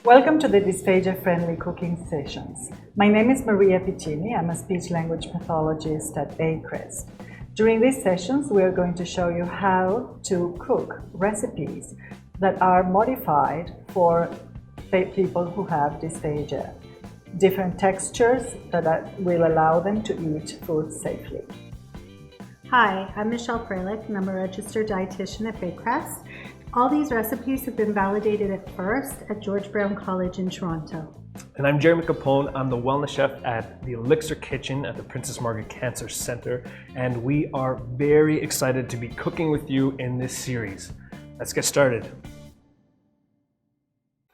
Welcome to the dysphagia-friendly cooking sessions. My name is Maria Piccini. I'm a speech-language pathologist at Baycrest. During these sessions, we are going to show you how to cook recipes that are modified for people who have dysphagia. Different textures that will allow them to eat food safely. Hi, I'm Michelle Freilich and I'm a registered dietitian at Baycrest. All these recipes have been validated at first at George Brown College in Toronto. And I'm Jeremy Capone. I'm the wellness chef at the ELLICSR kitchen at the Princess Margaret Cancer Center. And we are very excited to be cooking with you in this series. Let's get started.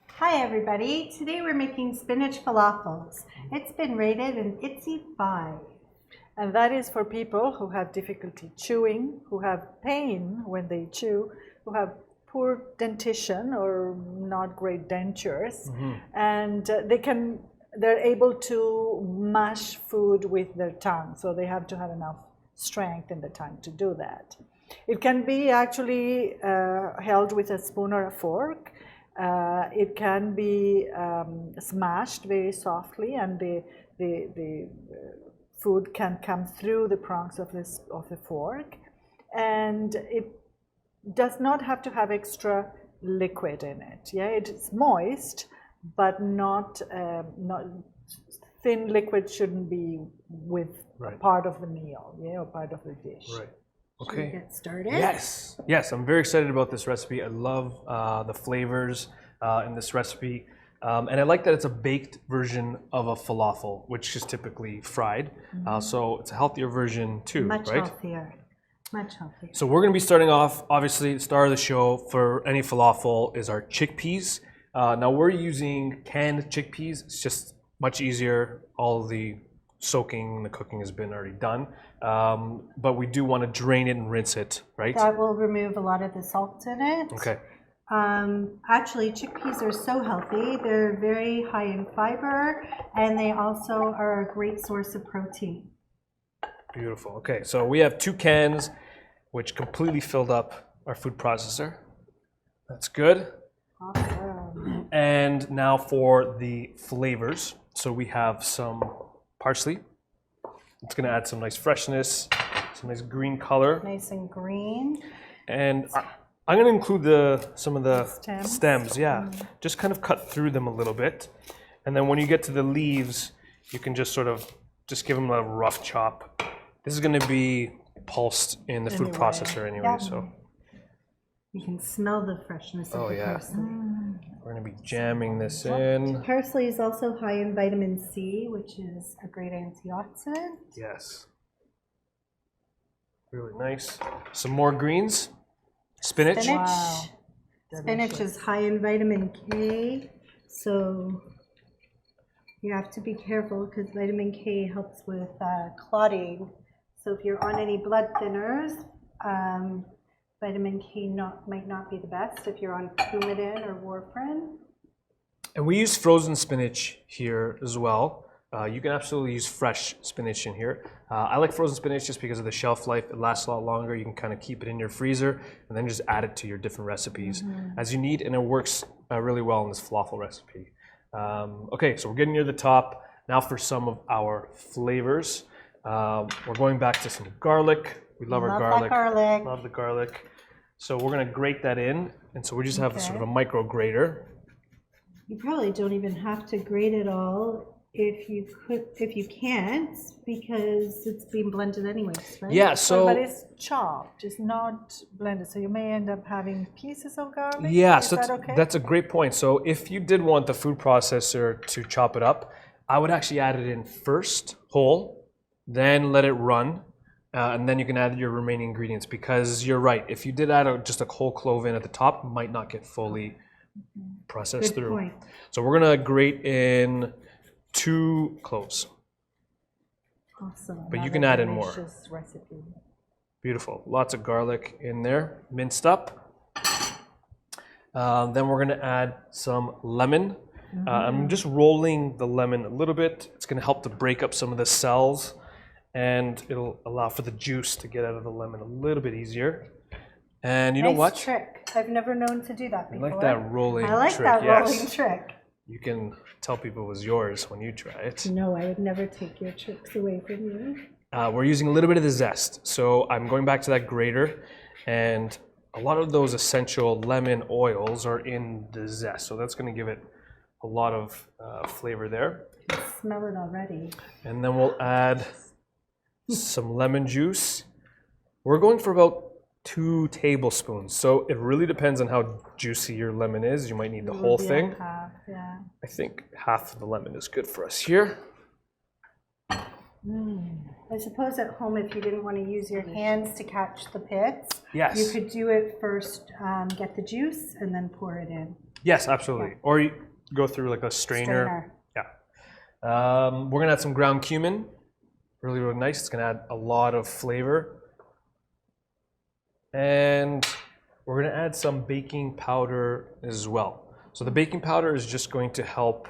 Hi everybody, today we're making spinach falafels. It's been rated an ITSY 5. And that is for people who have difficulty chewing, who have pain when they chew, who have poor dentition or not great dentures, and they're able to mash food with their tongue, so they have to have enough strength in the tongue to do that. It can be actually held with a spoon or a fork. It can be smashed very softly, and the food can come through the prongs of the fork, and it does not have to have extra liquid in it. Yeah, it's moist, but not thin liquid shouldn't be with part of the meal, or part of the dish. Right. Okay. Should we get started? Yes, I'm very excited about this recipe. I love the flavors in this recipe. And I like that it's a baked version of a falafel, which is typically fried. So it's a healthier version too, Much right? healthier. Much healthier. So we're going to be starting off, obviously, the star of the show for any falafel is our chickpeas. Now we're using canned chickpeas. It's just much easier. All the soaking, the cooking has been already done. But we do want to drain it and rinse it, right? That will remove a lot of the salt in it. Okay. Actually, chickpeas are so healthy. They're very high in fiber, and they also are a great source of protein. Beautiful. Okay, so we have 2 cans, which completely filled up our food processor. That's good. Awesome. And now for the flavors. So we have some parsley. It's going to add some nice freshness, some nice green color. Nice and green. And I'm going to include some of the stems. Yeah. Just kind of cut through them a little bit. And then when you get to the leaves, you can just just give them a rough chop. This is going to be pulsed in the food processor anyway, so. You can smell the freshness of the parsley. We're going to be jamming this in. Parsley is also high in vitamin C, which is a great antioxidant. Yes. Really nice. Some more greens. Spinach. Wow. Spinach is high in vitamin K, so you have to be careful because vitamin K helps with clotting. So if you're on any blood thinners, vitamin K might not be the best if you're on Coumadin or warfarin. And we use frozen spinach here as well. You can absolutely use fresh spinach in here. I like frozen spinach just because of the shelf life. It lasts a lot longer. You can kind of keep it in your freezer and then just add it to your different recipes as you need, and it works really well in this falafel recipe. Okay, so we're getting near the top. Now for some of our flavors. We're going back to some garlic. We love our garlic. Love the garlic. So we're going to grate that in, and so we just have sort of a micro grater. You probably don't even have to grate it all if you can't, because it's being blended anyways, right? Yeah, so but it's chopped, it's not blended, so you may end up having pieces of garlic. Yeah, is that okay? That's a great point. So if you did want the food processor to chop it up, I would actually add it in first, whole, then let it run, and then you can add your remaining ingredients, because you're right, if you did add just a whole clove in at the top, it might not get fully processed through. Point. So we're going to grate in 2 cloves. Awesome. But you can add in more. Recipe. Beautiful. Lots of garlic in there, minced up. Then we're going to add some lemon. I'm just rolling the lemon a little bit. It's going to help to break up some of the cells, and it'll allow for the juice to get out of the lemon a little bit easier. And you know what? Nice trick. I've never known to do that before. I like that rolling trick. I like that rolling trick. you can tell people it was yours when you try it. No, I would never take your tricks away from you. We're using a little bit of the zest. So I'm going back to that grater, and a lot of those essential lemon oils are in the zest. So that's going to give it a lot of flavor there. I smell it already. And then we'll add some lemon juice. We're going for about 2 tablespoons. So it really depends on how juicy your lemon is. You might need the whole thing. Half, yeah. I think half of the lemon is good for us here. I suppose at home, if you didn't want to use your hands to catch the pits, Yes. you could do it first, get the juice and then pour it in. Yes, absolutely. Or you go through like a strainer. Yeah. We're gonna add some ground cumin. Really, really nice. It's gonna add a lot of flavor. And we're gonna add some baking powder as well. So the baking powder is just going to help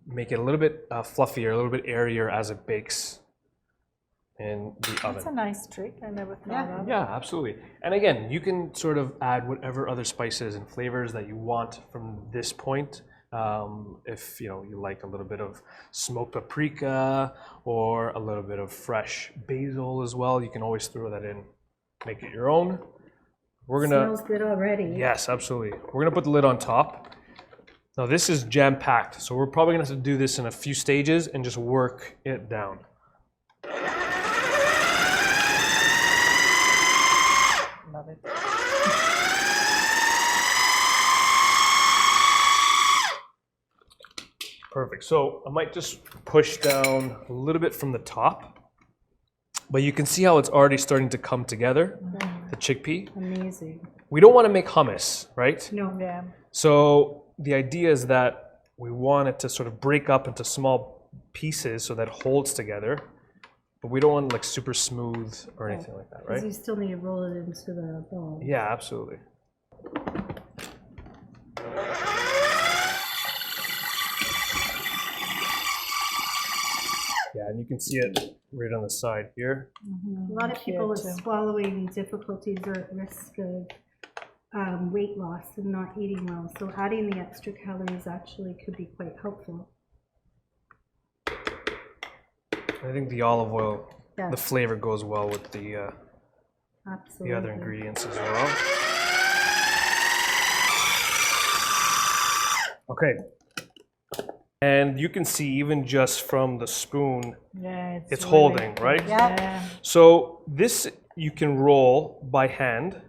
make it a little bit fluffier, a little bit airier as it bakes in the oven. That's a nice trick. I never thought of. Yeah, absolutely. And again, you can sort of add whatever other spices and flavors that you want from this point. If you like a little bit of smoked paprika or a little bit of fresh basil as well, you can always throw that in, make it your own. We're gonna. Smells good already. Yes, absolutely. We're gonna put the lid on top. Now this is jam-packed, so we're probably gonna have to do this in a few stages and just work it down. Love it. Perfect. So I might just push down a little bit from the top, but you can see how it's already starting to come together, the chickpea. Amazing. We don't want to make hummus, right? No. Yeah. So the idea is that we want it to sort of break up into small pieces so that it holds together, but we don't want it like super smooth or anything like that, Because right? you still need to roll it into the bowl. Yeah, absolutely. Yeah, and you can see it right on the side here. A lot of people with too. swallowing difficulties are at risk of weight loss and not eating well. So adding the extra calories actually could be quite helpful. I think the olive oil, Yeah. the flavor goes well with the Absolutely. other ingredients as well. Okay. And you can see even just from the spoon, Yeah. it's really holding, good. right? Yeah. Yeah. So this you can roll by hand,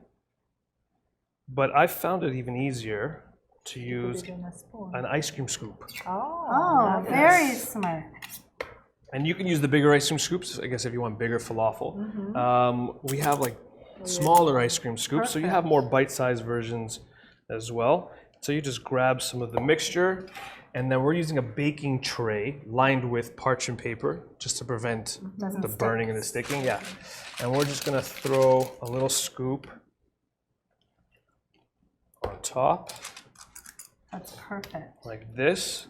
but I found it even easier to use Put it in a spoon. an ice cream scoop. Oh, Oh, lovely. very smart. And you can use the bigger ice cream scoops, I guess, if you want bigger falafel. We have like smaller ice cream scoops, so you have more bite-sized versions as well. So you just grab some of the mixture, and then we're using a baking tray lined with parchment paper just to prevent the burning and the sticking. Yeah. And we're just gonna throw a little scoop on top That's perfect. like this.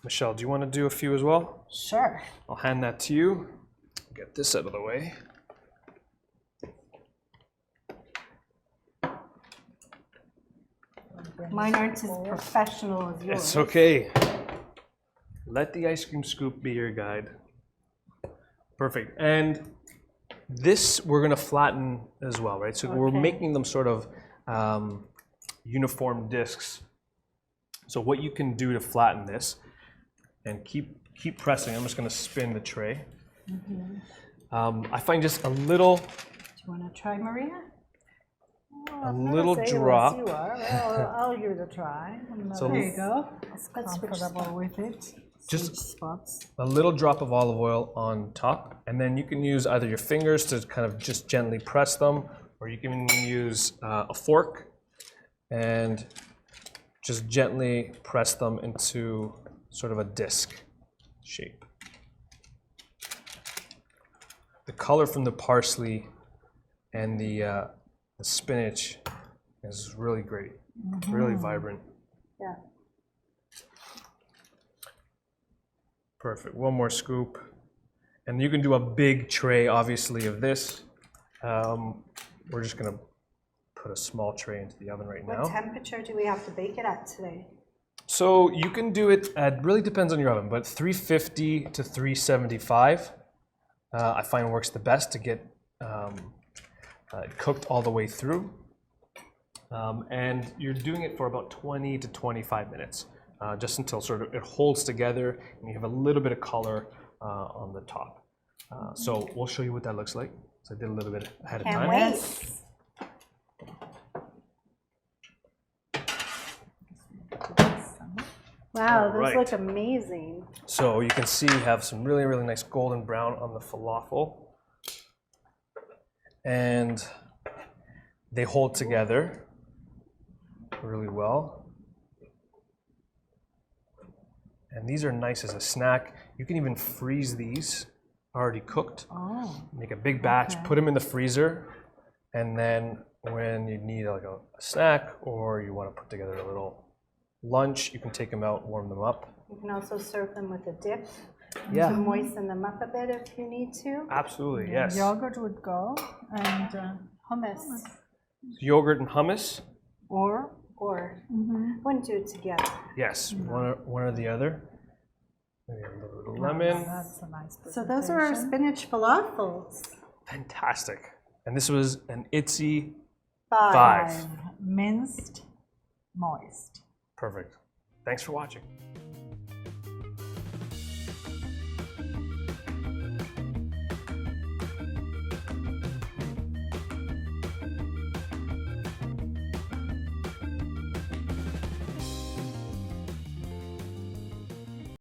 Michelle, do you want to do a few as well? Sure. I'll hand that to you. Get this out of the way. Mine aren't as professional as yours. It's okay. Let the ice cream scoop be your guide. Perfect. And this we're going to flatten as well, right? So we're making them sort of uniform discs. So what you can do to flatten this, and keep pressing. I'm just going to spin the tray. I find just a little, Do you want to try, Maria? a little drop. You are. Well, I'll give it a try. I'm not So There you go. as Let's switch comfortable with it. Just spots. a little drop of olive oil on top, and then you can use either your fingers to kind of just gently press them, or you can use a fork and just gently press them into sort of a disc shape. The color from the parsley and the spinach is really great, really vibrant. Yeah. Perfect. One more scoop. And you can do a big tray, obviously, of this. We're just going to put a small tray into the oven right What now. temperature do we have to bake it at today? So you can do it at, really depends on your oven, but 350 to 375 I find works the best to get cooked all the way through. And you're doing it for about 20 to 25 minutes, just until sort of it holds together and you have a little bit of color on the top. So we'll show you what that looks like. So I did a little bit ahead of time. Can't wait. Wow, those Alright. look amazing. So you can see you have some really, really nice golden brown on the falafel. And they hold together really well. And these are nice as a snack. You can even freeze these already cooked. Oh, Make a big batch, put them in the freezer, and then when you need like a snack or you want to put together a little lunch, you can take them out, warm them up. You can also serve them with a dip Yeah, to moisten them up a bit if you need to. absolutely, yes. yogurt would go, and Hummus. Yogurt and hummus, or Or wouldn't do it together. yes, one or the other. Maybe a little bit of lemon. that's a nice So those are our presentation. spinach falafels. Fantastic. And this was an ITZY Five. 5. Minced, moist. Perfect. Thanks for watching.